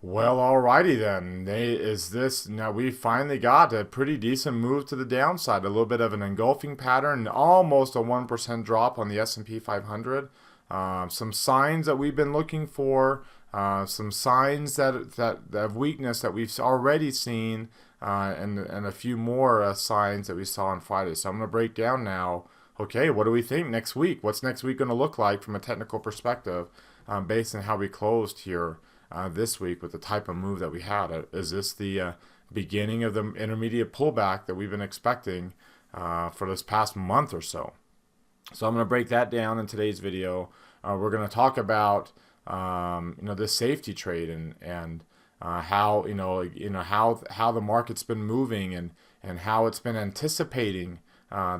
Well, alrighty then. Is this now? We finally got a pretty decent move to the downside. A little bit of an engulfing pattern, almost a 1% drop on the S&P 500. Some signs that we've been looking for. Some signs that of weakness that we've already seen, and a few more signs that we saw on Friday. So I'm going to break down now. Okay, what do we think next week? What's next week going to look like from a technical perspective, based on how we closed here this week with the type of move that we had? Is this the beginning of the intermediate pullback that we've been expecting for this past month or so? So I'm going to break that down in today's video. We're going to talk about this safety trade and how how the market's been moving and how it's been anticipating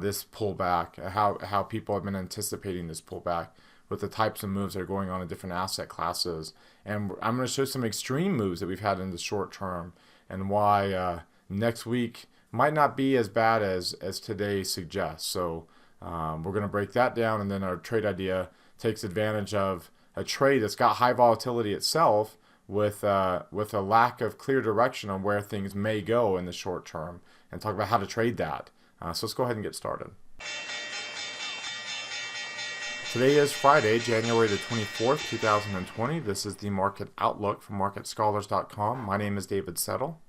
this pullback, how people have been anticipating this pullback with the types of moves that are going on in different asset classes. And I'm going to show some extreme moves that we've had in the short term and why next week might not be as bad as today suggests. So we're going to break that down, and then our trade idea takes advantage of a trade that's got high volatility itself with a lack of clear direction on where things may go in the short term, and talk about how to trade that. So let's go ahead and get started. Today is Friday, January the 24th, 2020. This is the Market Outlook from MarketScholars.com. My name is David Settle.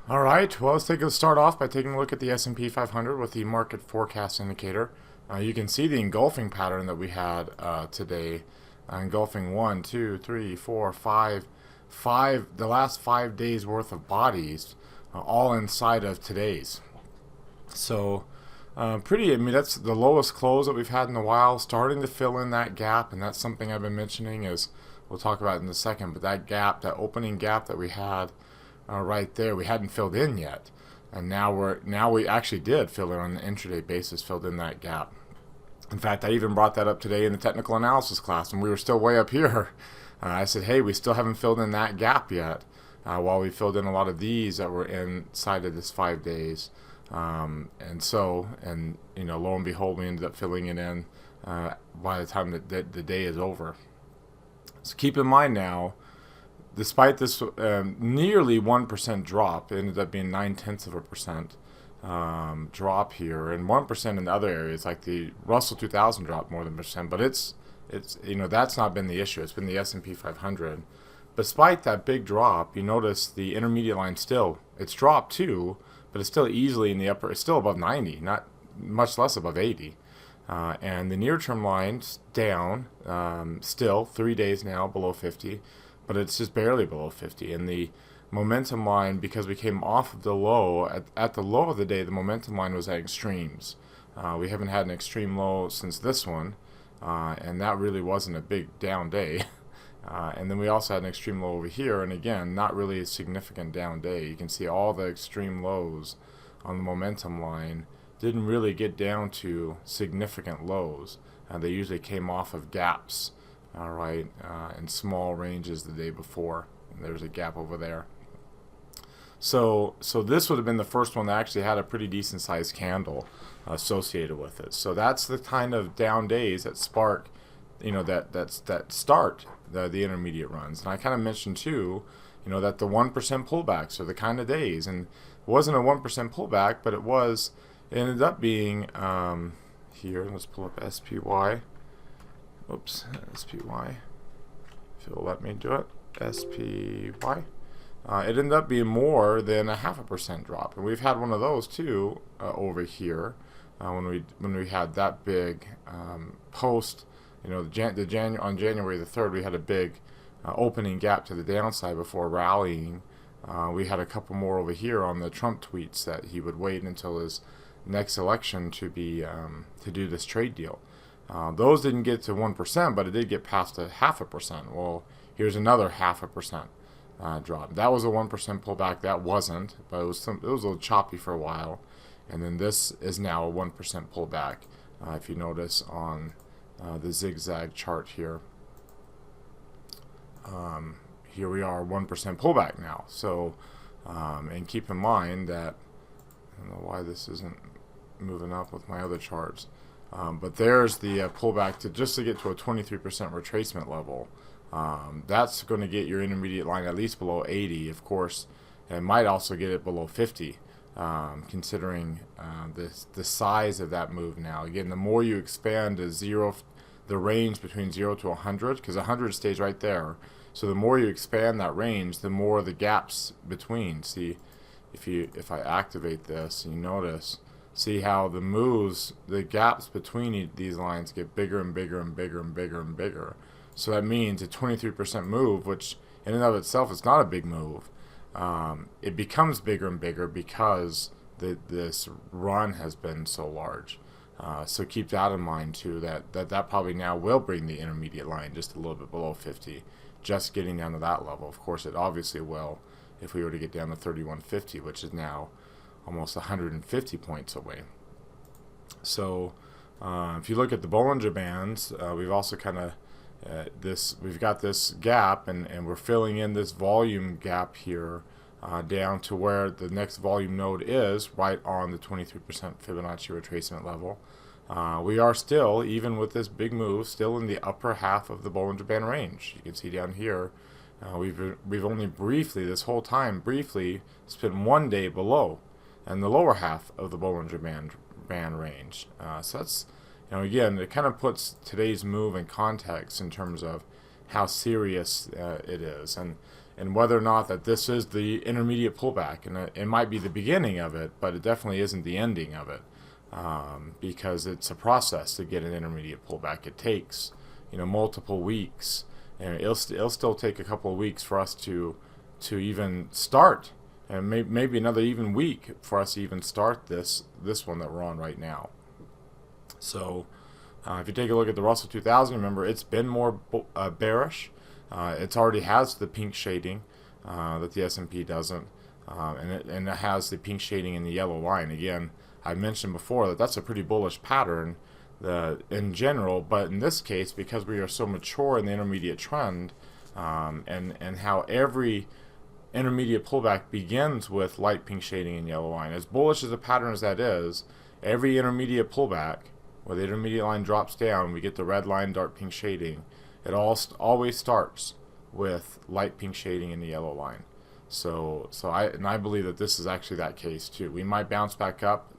All right, well, let's start off by taking a look at the S&P 500 with the market forecast indicator. You can see the engulfing pattern that we had today, engulfing 1, 2, 3, 4, 5, the last 5 days worth of bodies, all inside of today's. So I mean, that's the lowest close that we've had in a while, starting to fill in that gap, and that's something I've been mentioning, as we'll talk about in a second. But that gap, that opening gap that we had right there, we hadn't filled in yet, and now we actually did fill in on an intraday basis, filled in that gap. In fact, I even brought that up today in the technical analysis class, and we were still way up here. I said, hey, we still haven't filled in that gap yet, while we filled in a lot of these that were inside of this 5 days. And lo and behold, we ended up filling it in by the time that the day is over. So keep in mind now, despite this nearly 1% drop, it ended up being 0.9% drop here, and 1% in the other areas, like the Russell 2000 dropped more than percent. But it's that's not been the issue. It's been the S&P 500. Despite that big drop, you notice the intermediate line it's dropped too, but it's still easily in the upper. It's still above 90, not much less above 80. And the near-term line's down, still 3 days now below 50, but it's just barely below 50. And the momentum line, because we came off of the low, at the low of the day, the momentum line was at extremes. We haven't had an extreme low since this one, and that really wasn't a big down day. And then we also had an extreme low over here, and again, not really a significant down day. You can see all the extreme lows on the momentum line didn't really get down to significant lows. They usually came off of gaps, all right, in small ranges the day before. And there's a gap over there. So this would have been the first one that actually had a pretty decent sized candle associated with it. So that's the kind of down days that spark, that start the intermediate runs. And I kind of mentioned too, that the 1% pullbacks are the kind of days, and it wasn't a 1% pullback, but it ended up being here. Let's pull up SPY. Oops, SPY. If it'll let me do it, SPY. It ended up being more than a 0.5% drop, and we've had one of those too over here when we had that big post. On January the 3rd, we had a big opening gap to the downside before rallying. We had a couple more over here on the Trump tweets that he would wait until his next election to do this trade deal. Those didn't get to 1%, but it did get past a 0.5%. Well, here's another 0.5% drop. That was a 1% pullback. That wasn't, but it was a little choppy for a while. And then this is now a 1% pullback. If you notice on the zigzag chart here. Here we are, 1% pullback now. So, and keep in mind that, I don't know why this isn't moving up with my other charts, but there's the pullback to get to a 23% retracement level That's going to get your intermediate line at least below 80, of course. It might also get it below 50, considering the size of that move now. Again, the more you expand the range between 0 to 100, because 100 stays right there. So the more you expand that range, the more the gaps between. See, if I activate this, you notice, see how the gaps between these lines get bigger and bigger and bigger and bigger and bigger. So that means a 23% move, which in and of itself is not a big move. It becomes bigger and bigger because this run has been so large. So keep that in mind too, that probably now will bring the intermediate line just a little bit below 50, just getting down to that level. Of course, it obviously will if we were to get down to 3150, which is now almost 150 points away. So if you look at the Bollinger Bands, we've also kind of we've got this gap, and we're filling in this volume gap here down to where the next volume node is, right on the 23% Fibonacci retracement level. We are still, even with this big move, still in the upper half of the Bollinger Band range. You can see down here, we've only briefly, this whole time, briefly spent 1 day below and the lower half of the Bollinger Band range. So that's, again, it kind of puts today's move in context in terms of how serious it is, and whether or not that this is the intermediate pullback. And it might be the beginning of it, but it definitely isn't the ending of it, because it's a process to get an intermediate pullback. It takes multiple weeks, and it'll still take a couple of weeks for us to even start, and maybe another even week for us to even start this one that we're on right now. So if you take a look at the Russell 2000, remember it's been more bearish. It already has the pink shading that the S&P doesn't, and it has the pink shading in the yellow line. Again, I mentioned before that that's a pretty bullish pattern in general, but in this case, because we are so mature in the intermediate trend, and how every intermediate pullback begins with light pink shading and yellow line. As bullish as a pattern as that is, every intermediate pullback, where the intermediate line drops down, we get the red line, dark pink shading. It always starts with light pink shading in the yellow line. So I believe that this is actually that case too. We might bounce back up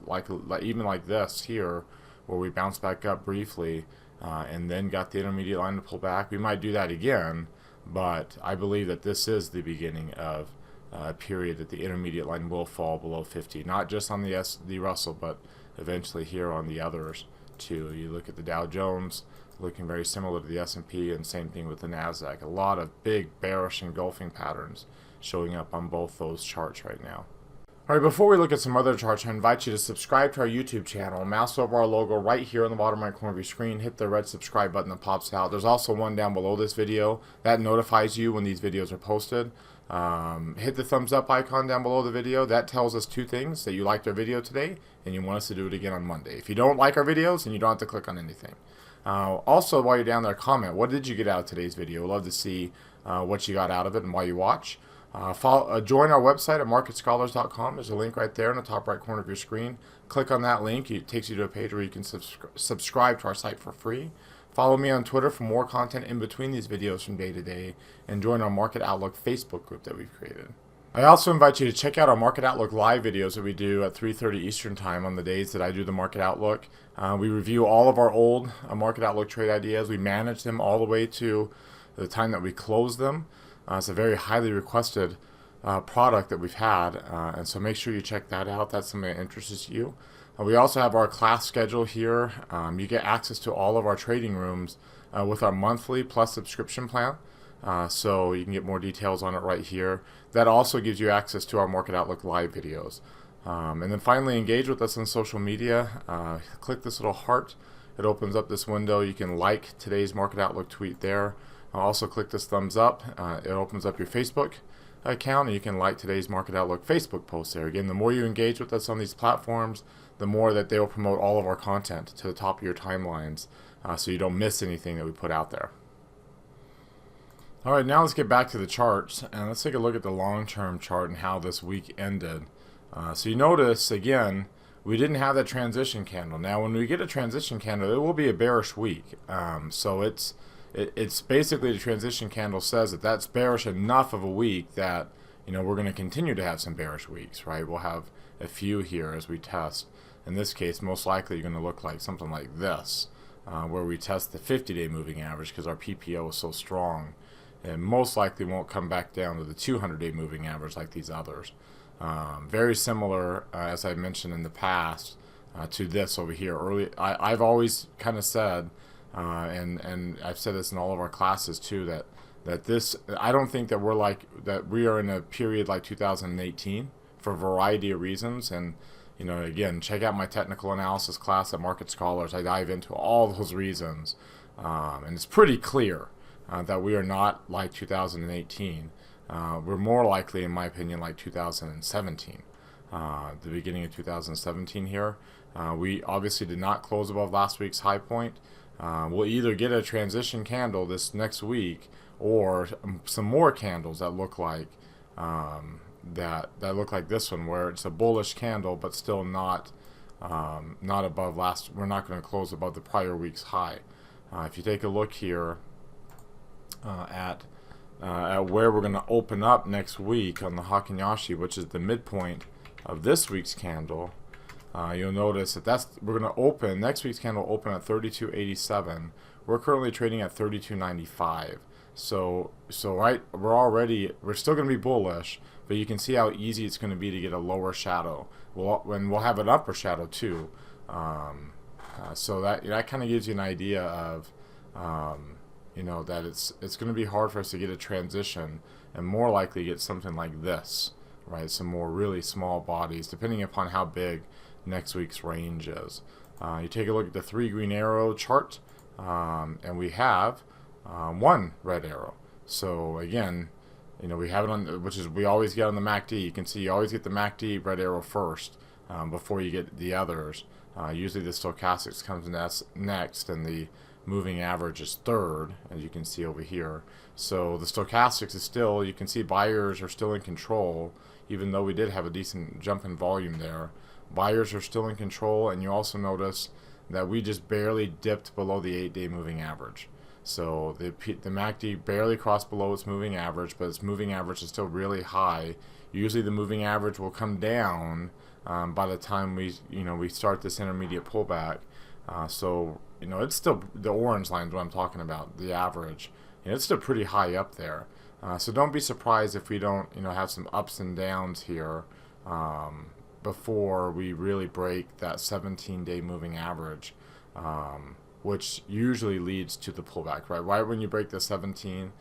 even like this here, where we bounce back up briefly and then got the intermediate line to pull back. We might do that again, but I believe that this is the beginning of a period that the intermediate line will fall below 50, not just on the Russell, but eventually here on the others too. You look at the Dow Jones, looking very similar to the S&P, and same thing with the NASDAQ. A lot of big bearish engulfing patterns showing up on both those charts right now. Alright, before we look at some other charts, I invite you to subscribe to our YouTube channel. Mouse over our logo right here on the bottom right corner of your screen. Hit the red subscribe button that pops out. There's also one down below this video that notifies you when these videos are posted. Hit the thumbs up icon down below the video. That tells us two things: that you liked our video today and you want us to do it again on Monday. If you don't like our videos, then you don't have to click on anything. Also, while you're down there, comment, what did you get out of today's video? We'd love to see what you got out of it and why you watch. Join our website at marketscholars.com. There's a link right there in the top right corner of your screen. Click on that link. It takes you to a page where you can subscribe to our site for free. Follow me on Twitter for more content in between these videos from day to day, and join our Market Outlook Facebook group that we've created. I also invite you to check out our Market Outlook live videos that we do at 3:30 Eastern Time on the days that I do the Market Outlook. We review all of our old Market Outlook trade ideas. We manage them all the way to the time that we close them. It's a very highly requested product that we've had, and so make sure you check that out. That's something that interests you. We also have our class schedule here. You get access to all of our trading rooms with our monthly plus subscription plan. So you can get more details on it right here. That also gives you access to our Market Outlook live videos. And then finally, engage with us on social media. Click this little heart. It opens up this window. You can like today's Market Outlook tweet there. Also click this thumbs up. It opens up your Facebook account, and you can like today's Market Outlook Facebook post there. Again, the more you engage with us on these platforms, the more that they will promote all of our content to the top of your timelines, so you don't miss anything that we put out there. Alright, now let's get back to the charts, and let's take a look at the long-term chart and how this week ended. So you notice, again, we didn't have that transition candle. Now, when we get a transition candle, it will be a bearish week. So it's it's basically the transition candle says that that's bearish enough of a week that, you know, we're going to continue to have some bearish weeks, right? We'll have a few here as we test. In this case, most likely you're going to look like something like this, where we test the 50-day moving average because our PPO is so strong, and most likely won't come back down to the 200-day moving average like these others. Very similar, as I mentioned in the past, to this over here. I've always kind of said, and I've said this in all of our classes too, that this, I don't think that we are in a period like 2018 for a variety of reasons. And, you know, again, check out my technical analysis class at Market Scholars. I dive into all those reasons, and it's pretty clear that we are not like 2018. We're more likely, in my opinion, like 2017. The beginning of 2017 here. We obviously did not close above last week's high point. We'll either get a transition candle this next week or some more candles that look like that look like this one, where it's a bullish candle but still not above last. We're not going to close above the prior week's high. If you take a look here at where we're going to open up next week on the Hakinyashi, which is the midpoint of this week's candle, you'll notice that we're going to open next week's candle open at 32.87. We're currently trading at 32.95. So right, we're still going to be bullish, but you can see how easy it's going to be to get a lower shadow. We'll have an upper shadow too. So that kind of gives you an idea of you know, that it's going to be hard for us to get a transition, and more likely get something like this, right? Some more really small bodies, depending upon how big next week's range is. You take a look at the 3 green arrow chart, and we have 1 red arrow. So again, you know, we have it on, which is we always get on the MACD. You can see you always get the MACD red arrow first before you get the others. Usually the stochastics comes next, and the moving average is third, as you can see over here. So the stochastics is still, you can see buyers are still in control, even though we did have a decent jump in volume there. Buyers are still in control, and you also notice that we just barely dipped below the 8-day moving average. So the MACD barely crossed below its moving average, but its moving average is still really high. Usually the moving average will come down by the time we start this intermediate pullback. So, you know, it's still the orange line is what I'm talking about, the average. You know, it's still pretty high up there. So don't be surprised if we don't, you know, have some ups and downs here before we really break that 17-day moving average, which usually leads to the pullback, right? Right when you break the 17,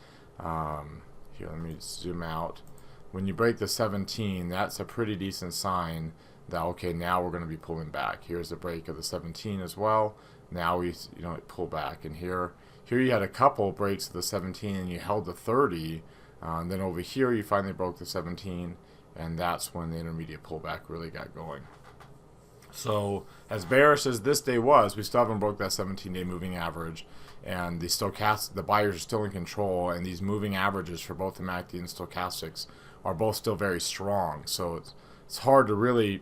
here, let me zoom out. When you break the 17, that's a pretty decent sign that, okay, now we're going to be pulling back. Here's the break of the 17 as well. Now we, you know, pull back, and here you had a couple breaks of the 17 and you held the 30, and then over here you finally broke the 17, and that's when the intermediate pullback really got going. So as bearish as this day was, we still haven't broke that 17-day moving average, and the buyers are still in control, and these moving averages for both the MACD and stochastics are both still very strong. So it's hard to really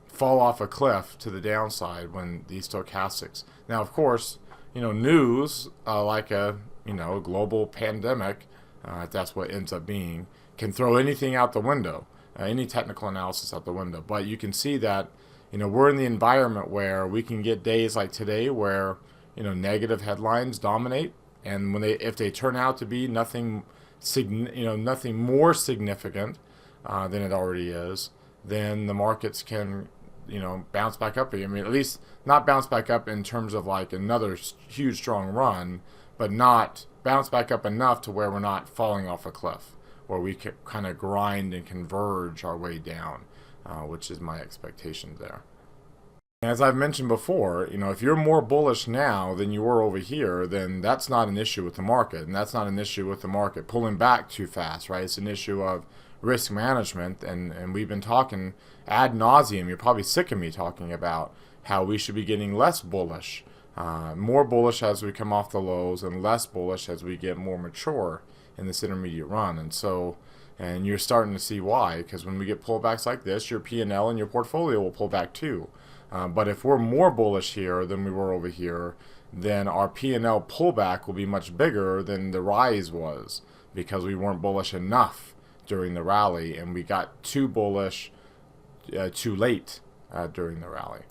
fall off a cliff to the downside when these stochastics. Now, of course, you know, news like a, you know, global pandemic, if that's what ends up being, can throw anything out the window, any technical analysis out the window. But you can see that, you know, we're in the environment where we can get days like today where, you know, negative headlines dominate, and if they turn out to be nothing more significant than it already is, then the markets can, you know, bounce back up. I mean, at least not bounce back up in terms of like another huge strong run, but not bounce back up enough to where we're not falling off a cliff, where we can kind of grind and converge our way down, which is my expectation there. As I've mentioned before, you know, if you're more bullish now than you were over here, then that's not an issue with the market, and that's not an issue with the market pulling back too fast, right? It's an issue of risk management, and we've been talking ad nauseum. You're probably sick of me talking about how we should be getting less bullish, more bullish as we come off the lows, and less bullish as we get more mature in this intermediate run. And you're starting to see why, because when we get pullbacks like this, your P&L and your portfolio will pull back too. But if we're more bullish here than we were over here, then our P&L pullback will be much bigger than the rise was, because we weren't bullish enough during the rally, and we got too bullish too late during the rally.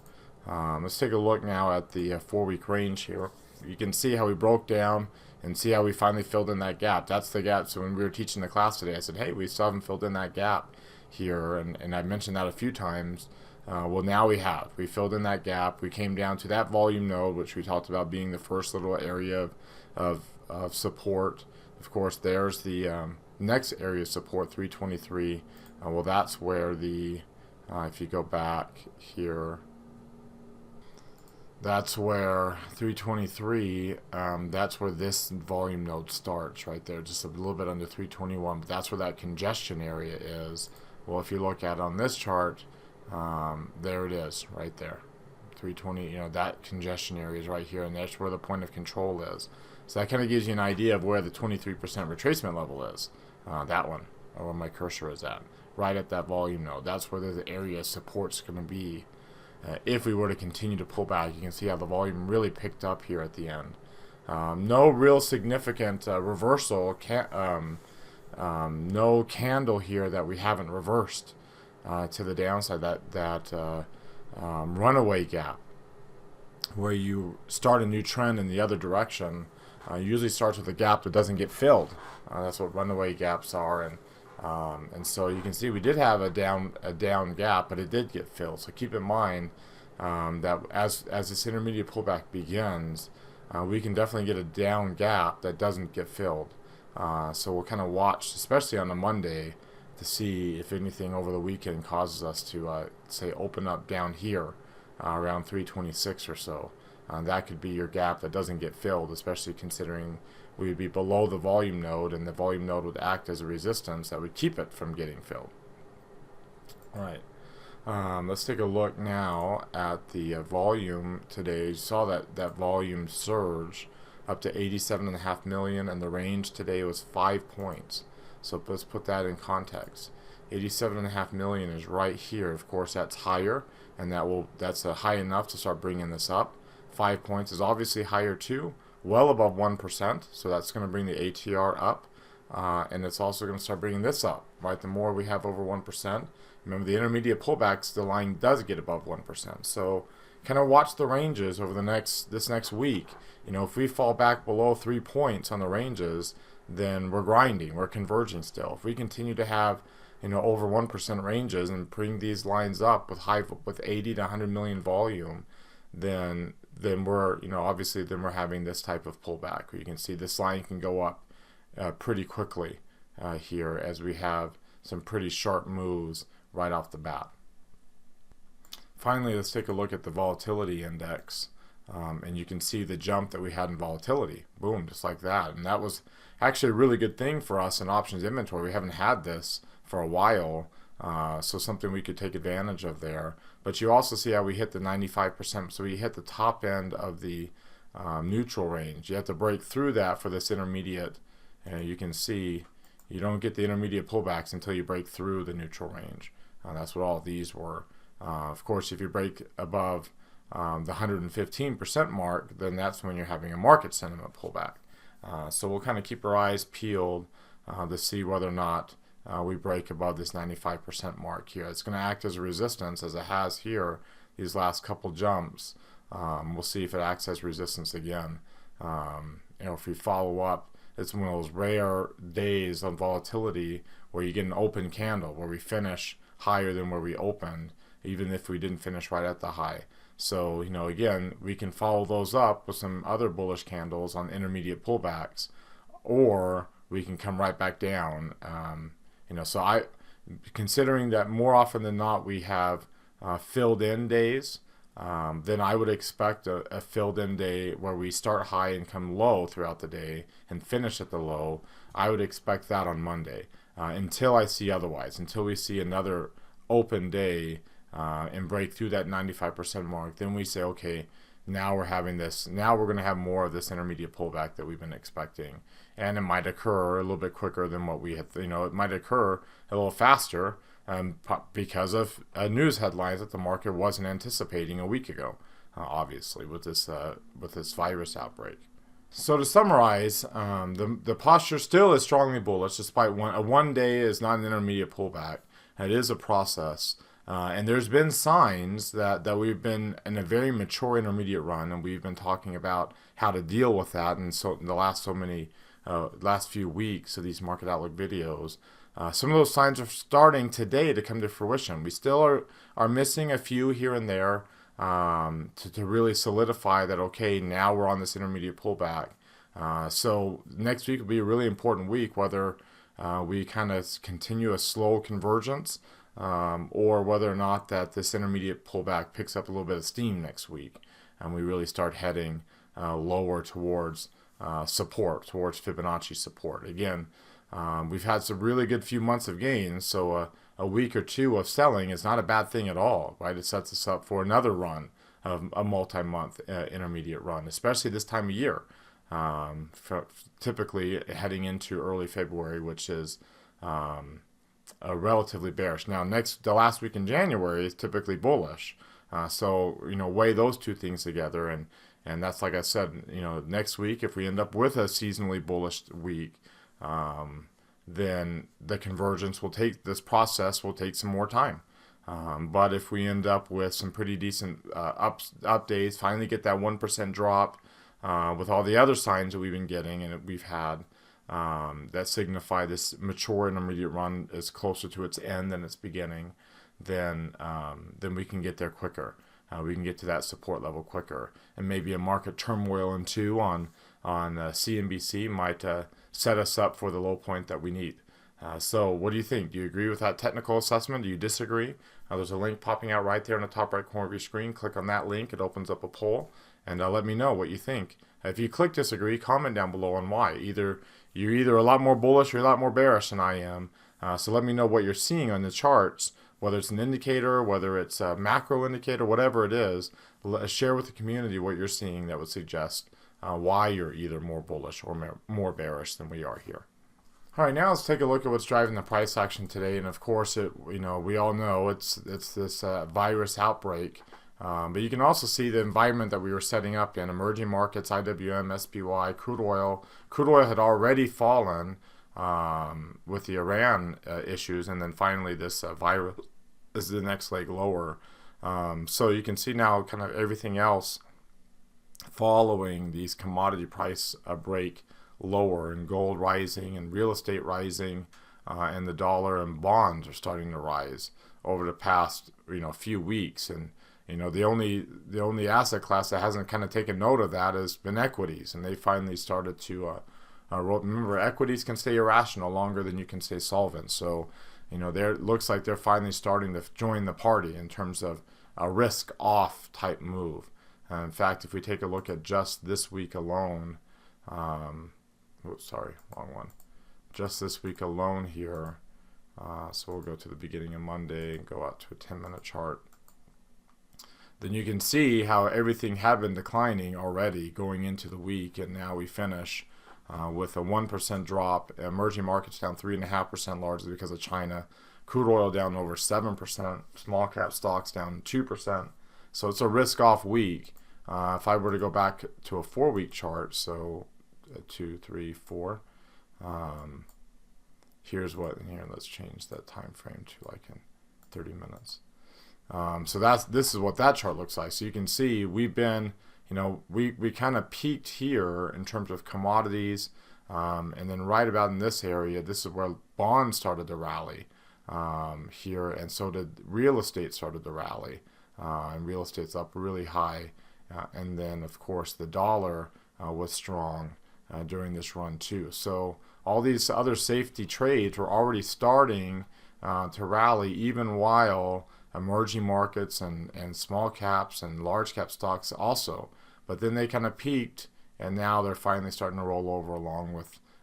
Let's take a look now at the 4-week range here. You can see how we broke down and see how we finally filled in that gap. That's the gap. So when we were teaching the class today, I said, hey, we still haven't filled in that gap here, and I mentioned that a few times. Well, now we have. We filled in that gap. We came down to that volume node, which we talked about being the first little area of support. Of course, there's the next area of support, 323. Well, that's where the, if you go back here, that's where 323, that's where this volume node starts right there, just a little bit under 321, but that's where that congestion area is. Well, if you look at it on this chart, there it is right there, 320. That congestion area is right here, and that's where the point of control is. So that kind of gives you an idea of where the 23% retracement level is. That one, or where my cursor is at, right at that volume node. That's where the area of support's going to be. If we were to continue to pull back, you can see how the volume really picked up here at the end. No real significant reversal, no candle here that we haven't reversed to the downside. That runaway gap, where you start a new trend in the other direction, usually starts with a gap that doesn't get filled. That's what runaway gaps are, and so you can see we did have a down gap, but it did get filled. So keep in mind that as this intermediate pullback begins, we can definitely get a down gap that doesn't get filled. So we'll kind of watch, especially on a Monday, to see if anything over the weekend causes us to say open up down here around 326 or so. That could be your gap that doesn't get filled, especially considering we would be below the volume node, and the volume node would act as a resistance that would keep it from getting filled. All right, let's take a look now at the volume today. You saw that volume surge up to 87.5 million, and the range today was 5 points. So let's put that in context. 87.5 million is right here. Of course, that's higher, and that's high enough to start bringing this up. 5 points is obviously higher too, well above 1%, so that's going to bring the ATR up, and it's also going to start bringing this up, right? The more we have over 1%, remember the intermediate pullbacks, the line does get above 1%. So kind of watch the ranges over this next week. If we fall back below 3 points on the ranges, then we're grinding, we're converging still. If we continue to have over 1% ranges and bring these lines up with 80 to 100 million volume, then we're obviously we're having this type of pullback where you can see this line can go up pretty quickly here, as we have some pretty sharp moves right off the bat. Finally, let's take a look at the volatility index, and you can see the jump that we had in volatility. Boom, just like that. And that was actually a really good thing for us in options inventory. We haven't had this for a while, so something we could take advantage of there. But you also see how we hit the 95%, so we hit the top end of the neutral range. You have to break through that for this intermediate. You can see you don't get the intermediate pullbacks until you break through the neutral range. That's what all these were. Of course, if you break above the 115% mark, then that's when you're having a market sentiment pullback. So we'll kind of keep our eyes peeled to see whether or not we break above this 95% mark here. It's going to act as a resistance, as it has here these last couple jumps. We'll see if it acts as resistance again. If we follow up, it's one of those rare days on volatility where you get an open candle, where we finish higher than where we opened, even if we didn't finish right at the high. So, again, we can follow those up with some other bullish candles on intermediate pullbacks, or we can come right back down. So considering that more often than not we have filled in days, then I would expect a filled in day where we start high and come low throughout the day and finish at the low. I would expect that on Monday, until I see otherwise, until we see another open day and break through that 95% mark. Then we say, okay, now we're having this, now we're going to have more of this intermediate pullback that we've been expecting, and it might occur a little bit quicker than what we had, it might occur a little faster because of news headlines that the market wasn't anticipating a week ago. obviously with this virus outbreak. So to summarize, the posture still is strongly bullish, despite a 1 day is not an intermediate pullback. It is a process, and there's been signs that we've been in a very mature intermediate run, and we've been talking about how to deal with that. And so in the last few weeks of these market outlook videos, some of those signs are starting today to come to fruition. We still are missing a few here and there to really solidify that, okay, now we're on this intermediate pullback. So next week will be a really important week, whether we kind of continue a slow convergence or whether or not that this intermediate pullback picks up a little bit of steam next week and we really start heading lower towards support, towards Fibonacci support. Again, we've had some really good few months of gains, so a week or two of selling is not a bad thing at all, right? It sets us up for another run of a multi-month intermediate run, especially this time of year, typically heading into early February, which is relatively bearish. Now, the last week in January is typically bullish, so weigh those two things together, and that's, like I said, next week, if we end up with a seasonally bullish week, then the convergence this process will take some more time. But if we end up with some pretty decent up days, finally get that 1% drop with all the other signs that we've been getting and we've had that signify this mature intermediate run is closer to its end than its beginning, then we can get there quicker. We can get to that support level quicker. And maybe a market turmoil on CNBC might set us up for the low point that we need. So what do you think? Do you agree with that technical assessment? Do you disagree? There's a link popping out right there in the top right corner of your screen. Click on that link. It opens up a poll. And let me know what you think. If you click disagree, comment down below on why. You're either a lot more bullish or a lot more bearish than I am. So let me know what you're seeing on the charts, whether it's an indicator, whether it's a macro indicator, whatever it is. Share with the community what you're seeing that would suggest why you're either more bullish or more bearish than we are here. All right, now let's take a look at what's driving the price action today. And of course, we all know it's this virus outbreak. But you can also see the environment that we were setting up in emerging markets, IWM, SPY, crude oil. Crude oil had already fallen with the Iran issues, and then finally this virus is the next leg lower. So you can see now kind of everything else following these commodity price break lower, and gold rising and real estate rising, and the dollar and bonds are starting to rise over the past few weeks. And the only asset class that hasn't kind of taken note of that has been equities, and they finally started to remember, equities can stay irrational longer than you can stay solvent. So it looks like they're finally starting to join the party in terms of a risk off type move. In fact, if we take a look at just this week alone, sorry, wrong one. Just this week alone here, so we'll go to the beginning of Monday and go out to a 10-minute chart. Then you can see how everything had been declining already going into the week, and now we finish with a 1% drop. Emerging markets down 3.5%, largely because of China. Crude oil down over 7%. Small cap stocks down 2%. So it's a risk-off week. If I were to go back to a 4-week chart, so 2, 3, 4. Here, let's change that time frame to like in 30 minutes. So this is what that chart looks like. So you can see we've been, we kind of peaked here in terms of commodities, and then right about in this area, this is where bonds started to rally here, and so did real estate started to rally, and real estate's up really high, and then of course the dollar was strong during this run too. So all these other safety trades were already starting to rally, even while emerging markets and small caps and large cap stocks also. But then they kind of peaked, and now they're finally starting to roll over along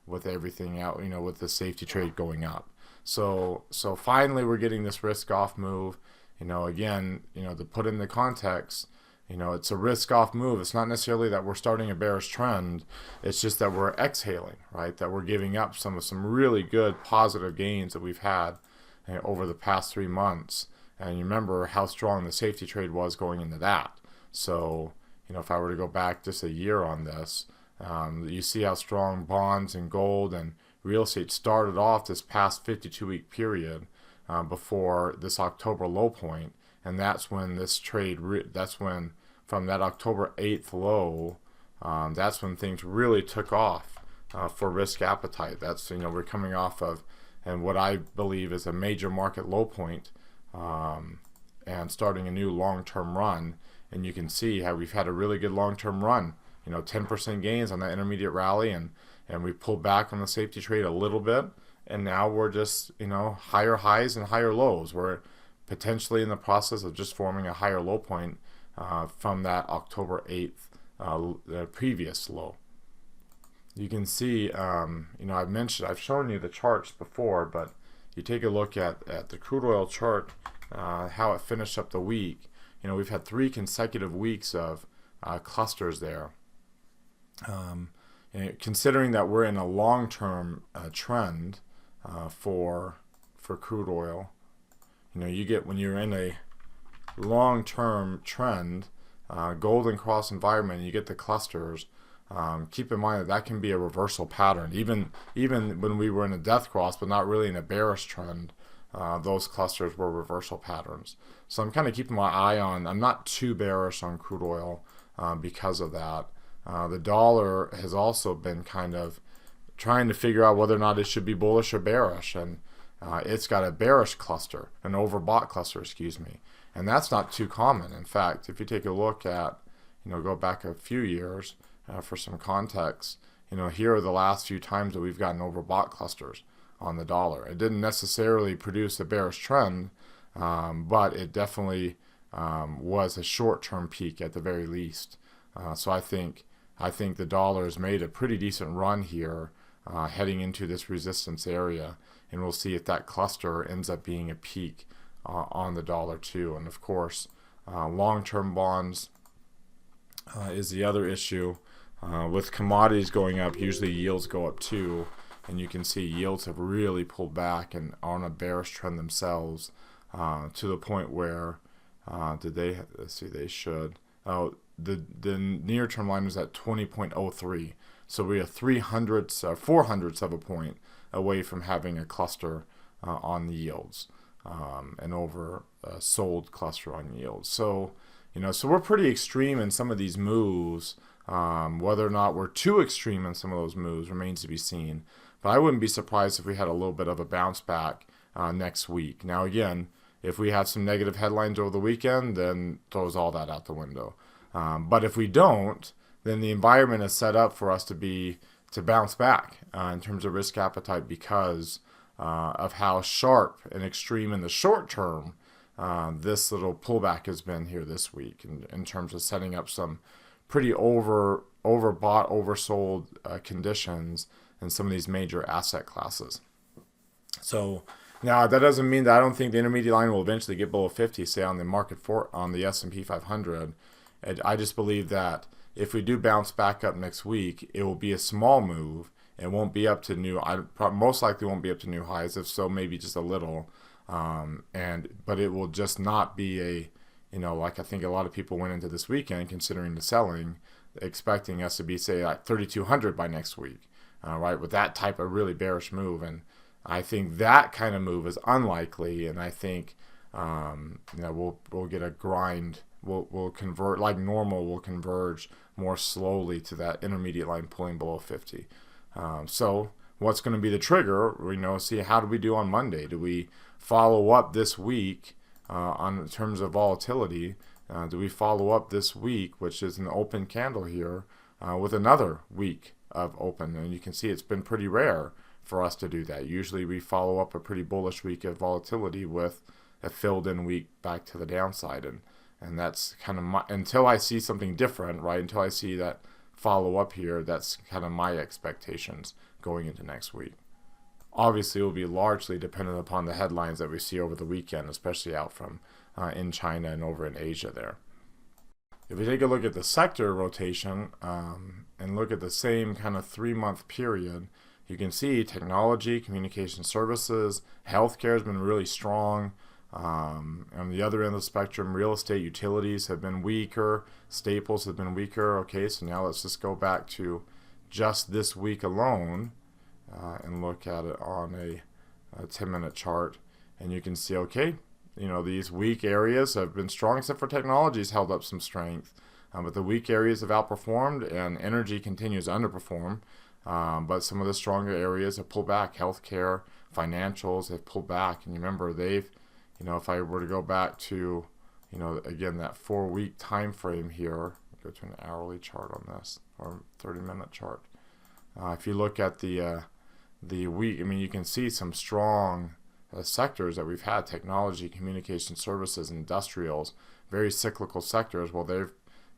with everything out, with the safety trade going up. So finally we're getting this risk off move. Again, to put in the context, it's a risk off move. It's not necessarily that we're starting a bearish trend. It's just that we're exhaling, right? That we're giving up some really good positive gains that we've had over the past 3 months. And you remember how strong the safety trade was going into that. So, if I were to go back just a year on this, you see how strong bonds and gold and real estate started off this past 52-week period before this October low point, and that's when this trade, that's when from that October 8th low, that's when things really took off for risk appetite. That's, we're coming off of, and what I believe is a major market low point, and starting a new long-term run. And you can see how we've had a really good long-term run, 10% gains on that intermediate rally, and we pulled back on the safety trade a little bit, and now we're just, higher highs and higher lows. We're potentially in the process of just forming a higher low point from that October 8th the previous low. You can see, I've shown you the charts before, but you take a look at the crude oil chart, how it finished up the week. We've had 3 consecutive weeks of clusters there. Considering that we're in a long-term trend for crude oil, you get, when you're in a long-term trend, golden cross environment, you get the clusters. Keep in mind that can be a reversal pattern. Even when we were in a death cross, but not really in a bearish trend, those clusters were reversal patterns. So I'm kind of keeping my eye on. I'm not too bearish on crude oil because of that. The dollar has also been kind of trying to figure out whether or not it should be bullish or bearish, and it's got a bearish cluster, an overbought cluster, excuse me, and that's not too common. In fact, if you take a look at, go back a few years for some context, here are the last few times that we've gotten overbought clusters on the dollar. It didn't necessarily produce a bearish trend, but it definitely was a short-term peak at the very least. So I think the dollar has made a pretty decent run here, heading into this resistance area, and we'll see if that cluster ends up being a peak on the dollar too. And of course, long-term bonds is the other issue. With commodities going up, usually yields go up too, and you can see yields have really pulled back and are on a bearish trend themselves, to the point where they should. The near-term line was at 20.03, so we're 400ths of a point away from having a cluster on the yields, an sold cluster on yields. So so we're pretty extreme in some of these moves. Whether or not we're too extreme in some of those moves remains to be seen. But I wouldn't be surprised if we had a little bit of a bounce back next week. Now again, if we have some negative headlines over the weekend, then throws all that out the window. But if we don't, then the environment is set up for us to bounce back in terms of risk appetite, because of how sharp and extreme in the short term this little pullback has been here this week, in terms of setting up some pretty overbought, oversold conditions in some of these major asset classes. So now that doesn't mean that I don't think the intermediate line will eventually get below 50, say on the S&P 500. I just believe that if we do bounce back up next week, it will be a small move. It won't be up to most likely won't be up to new highs. If so, maybe just a little. But it will just not be like I think a lot of people went into this weekend considering the selling, expecting us to be, say, like 3,200 by next week, right? With that type of really bearish move. And I think that kind of move is unlikely. And I think, we'll get a grind. We'll convert like normal. We'll converge more slowly to that intermediate line pulling below 50. So what's going to be the trigger? See, how do we do on Monday? Do we follow up this week in terms of volatility? Do we follow up this week, which is an open candle here, with another week of open? And you can see it's been pretty rare for us to do that. Usually we follow up a pretty bullish week of volatility with a filled-in week back to the downside. And that's kind of until I see something different, right? Until I see that follow up here, that's kind of my expectations going into next week. Obviously, it will be largely dependent upon the headlines that we see over the weekend, especially out from in China and over in Asia there. If we take a look at the sector rotation and look at the same kind of 3-month period, you can see technology, communication services, healthcare has been really strong. On the other end of the spectrum, real estate, utilities have been weaker, staples have been weaker. Okay, so now let's just go back to just this week alone and look at it on a 10-minute chart, and you can see, okay, these weak areas have been strong, except for technology's held up some strength. But the weak areas have outperformed, and energy continues to underperform. But some of the stronger areas have pulled back. Healthcare, financials have pulled back. And remember, they've, if I were to go back to, again, that 4-week time frame here, go to an hourly chart on this, or 30-minute chart. If you look at the week, you can see some strong sectors that we've had: technology, communication services, industrials, very cyclical sectors. Well,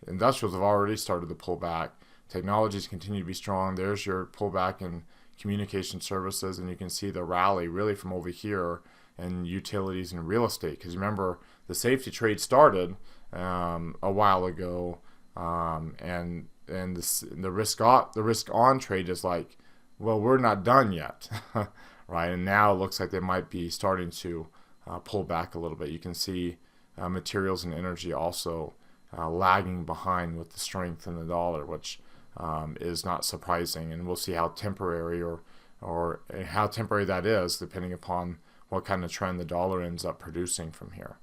industrials have already started to pull back. Technologies continue to be strong. There's your pullback in communication services, and you can see the rally really from over here in utilities and real estate. Because remember, the safety trade started a while ago, and the risk on trade is like, well, we're not done yet, right? And now it looks like they might be starting to pull back a little bit. You can see materials and energy also lagging behind with the strength in the dollar, which is not surprising. And we'll see how temporary or how temporary that is, depending upon what kind of trend the dollar ends up producing from here.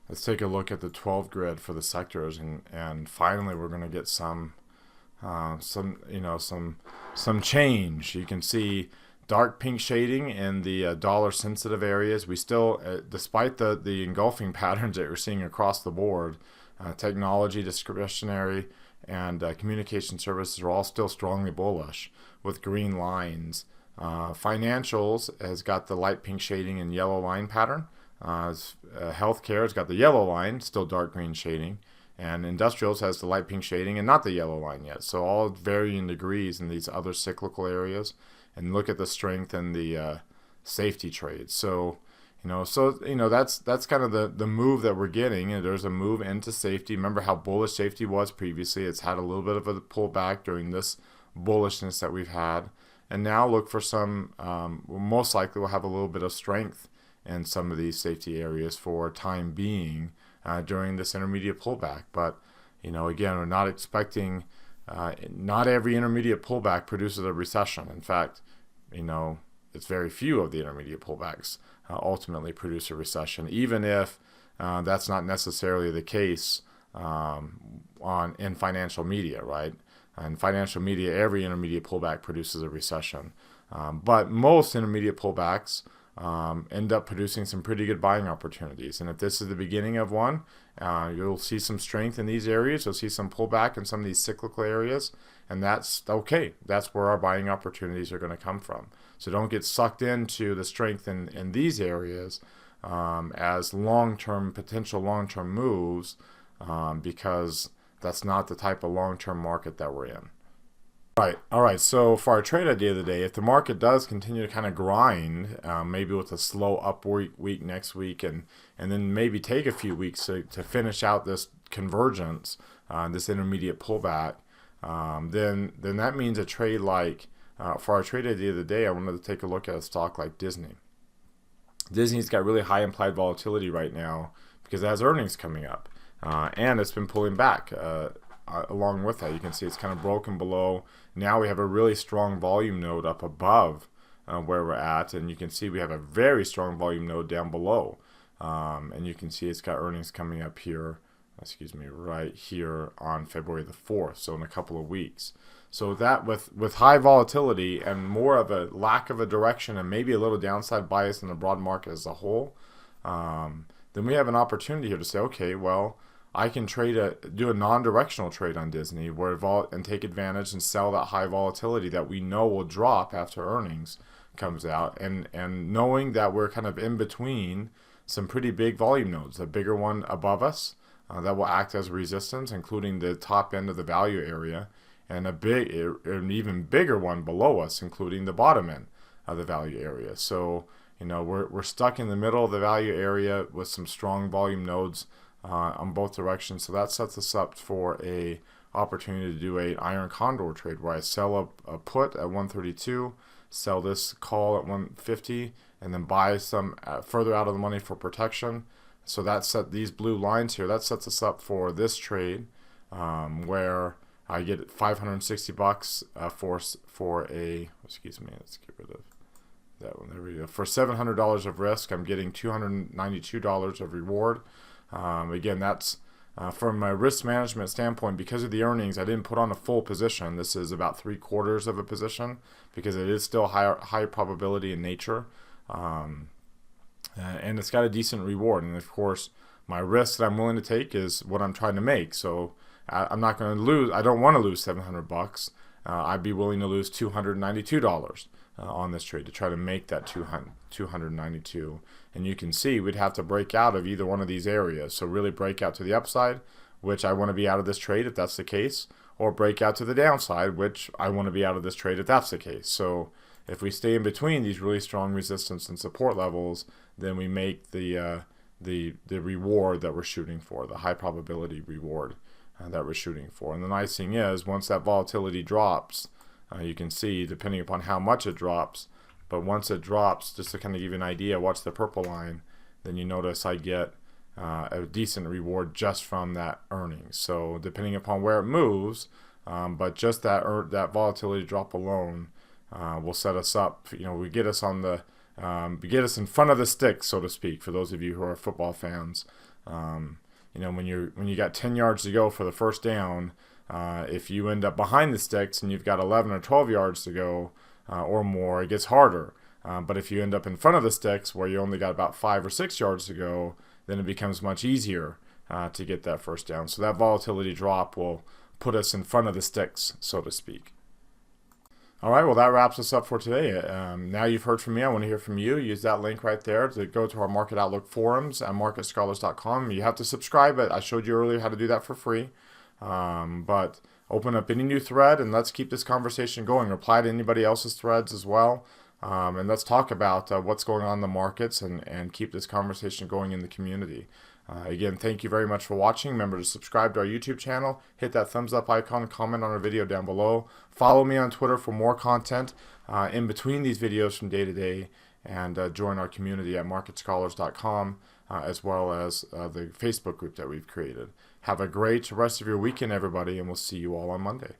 Let's take a look at the 12 grid for the sectors, and finally we're going to get some change. You can see dark pink shading in the dollar sensitive areas. We still, despite the engulfing patterns that we're seeing across the board, technology, discretionary, and communication services are all still strongly bullish with green lines. Financials has got the light pink shading and yellow line pattern. Healthcare has got the yellow line, still dark green shading. And industrials has the light pink shading and not the yellow line yet. So all varying degrees in these other cyclical areas. And look at the strength in the safety trades. So that's kind of the move that we're getting. And there's a move into safety. Remember how bullish safety was previously. It's had a little bit of a pullback during this bullishness that we've had. And now look for some, most likely we'll have a little bit of strength in some of these safety areas for time being during this intermediate pullback. But, again, we're not expecting, not every intermediate pullback produces a recession. In fact, it's very few of the intermediate pullbacks ultimately produce a recession, even if that's not necessarily the case in financial media, right? In financial media, every intermediate pullback produces a recession. But most intermediate pullbacks end up producing some pretty good buying opportunities. And if this is the beginning of one, you'll see some strength in these areas. You'll see some pullback in some of these cyclical areas. And that's okay. That's where our buying opportunities are going to come from. So don't get sucked into the strength in these areas as potential long-term moves, because that's not the type of long-term market that we're in. All right. So for our trade idea of the day, if the market does continue to kind of grind, maybe with a slow upward week next week, and then maybe take a few weeks to finish out this convergence, this intermediate pullback, then that means a trade like, for our trade idea of the day, I wanted to take a look at a stock like Disney. Disney's got really high implied volatility right now because it has earnings coming up, and it's been pulling back. Along with that, you can see it's kind of broken below. Now we have a really strong volume node up above where we're at, and you can see we have a very strong volume node down below. And you can see it's got earnings coming up here, right here on February the 4th, so in a couple of weeks. So that with high volatility and more of a lack of a direction and maybe a little downside bias in the broad market as a whole, then we have an opportunity here to say, okay, well, I can do a non-directional trade on Disney and take advantage and sell that high volatility that we know will drop after earnings comes out, and knowing that we're kind of in between some pretty big volume nodes, a bigger one above us that will act as resistance, including the top end of the value area, and an even bigger one below us, including the bottom end of the value area. So we're stuck in the middle of the value area with some strong volume nodes on both directions. So that sets us up for a opportunity to do a iron condor trade where I sell a put at 132, sell this call at 150, and then buy some further out of the money for protection. So that set these blue lines here, that sets us up for this trade, where I get 560 bucks for a, excuse me, let's get rid of that one. There we go. For $700 of risk, I'm getting $292 of reward. Again, that's from my risk management standpoint. Because of the earnings, I didn't put on a full position. This is about 3/4 of a position because it is still high probability in nature, and it's got a decent reward. And of course, my risk that I'm willing to take is what I'm trying to make. So I'm not going to lose. I don't want to lose 700 bucks. I'd be willing to lose $292 on this trade to try to make that 292. And you can see we'd have to break out of either one of these areas. So really break out to the upside, which I want to be out of this trade if that's the case, or break out to the downside, which I want to be out of this trade if that's the case. So if we stay in between these really strong resistance and support levels, then we make the reward that we're shooting for, the high probability reward that we're shooting for. And the nice thing is, once that volatility drops, you can see, depending upon how much it drops, but once it drops, just to kind of give you an idea, watch the purple line, then you notice I get a decent reward just from that earnings. So depending upon where it moves, but just that volatility drop alone will set us up. We get us on the get us in front of the sticks, so to speak. For those of you who are football fans, when you got 10 yards to go for the first down, if you end up behind the sticks and you've got 11 or 12 yards to go or more, it gets harder. But if you end up in front of the sticks where you only got about 5 or 6 yards to go, then it becomes much easier to get that first down. So that volatility drop will put us in front of the sticks, so to speak. All right, well, that wraps us up for today. Now you've heard from me, I want to hear from you. Use that link right there to go to our Market Outlook forums at marketscholars.com. You have to subscribe, but I showed you earlier how to do that for free. But open up any new thread and let's keep this conversation going. Reply to anybody else's threads as well. And let's talk about what's going on in the markets and keep this conversation going in the community. Again, thank you very much for watching. Remember to subscribe to our YouTube channel, hit that thumbs up icon, comment on our video down below. Follow me on Twitter for more content in between these videos from day to day, and join our community at marketscholars.com, as well as the Facebook group that we've created. Have a great rest of your weekend, everybody, and we'll see you all on Monday.